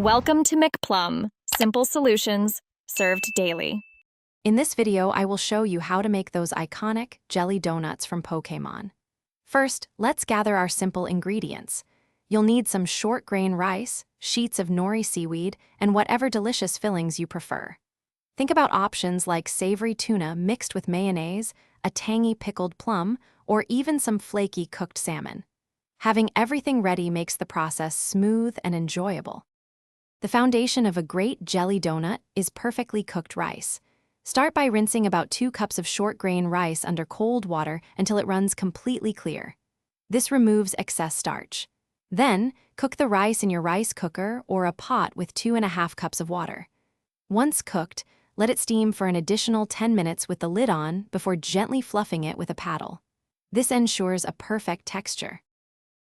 Welcome to McPlum, simple solutions served daily. In this video, I will show you how to make those iconic jelly donuts from Pokémon. First, let's gather our simple ingredients. You'll need some short grain rice, sheets of nori seaweed, and whatever delicious fillings you prefer. Think about options like savory tuna mixed with mayonnaise, a tangy pickled plum, or even some flaky cooked salmon. Having everything ready makes the process smooth and enjoyable. The foundation of a great jelly donut is perfectly cooked rice. Start by rinsing about 2 cups of short grain rice under cold water until it runs completely clear. This removes excess starch. Then, cook the rice in your rice cooker or a pot with 2½ cups of water. Once cooked, let it steam for an additional 10 minutes with the lid on before gently fluffing it with a paddle. This ensures a perfect texture.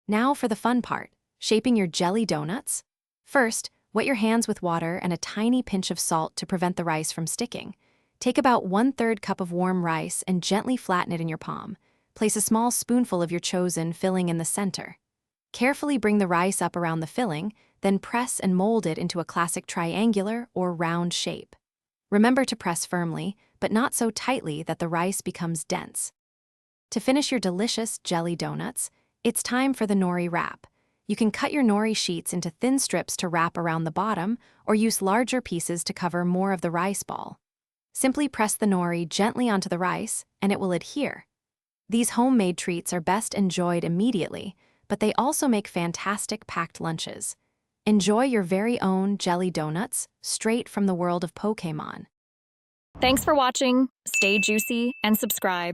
Now for the fun part, shaping your jelly donuts. First, wet your hands with water and a tiny pinch of salt to prevent the rice from sticking. Take about 1/3 cup of warm rice and gently flatten it in your palm. Place a small spoonful of your chosen filling in the center. Carefully bring the rice up around the filling, then press and mold it into a classic triangular or round shape. Remember to press firmly, but not so tightly that the rice becomes dense. To finish your delicious jelly donuts, it's time for the nori wrap. You can cut your nori sheets into thin strips to wrap around the bottom, or use larger pieces to cover more of the rice ball. Simply press the nori gently onto the rice, and it will adhere. These homemade treats are best enjoyed immediately, but they also make fantastic packed lunches. Enjoy your very own jelly donuts, straight from the world of Pokémon. Thanks for watching, stay juicy, and subscribe.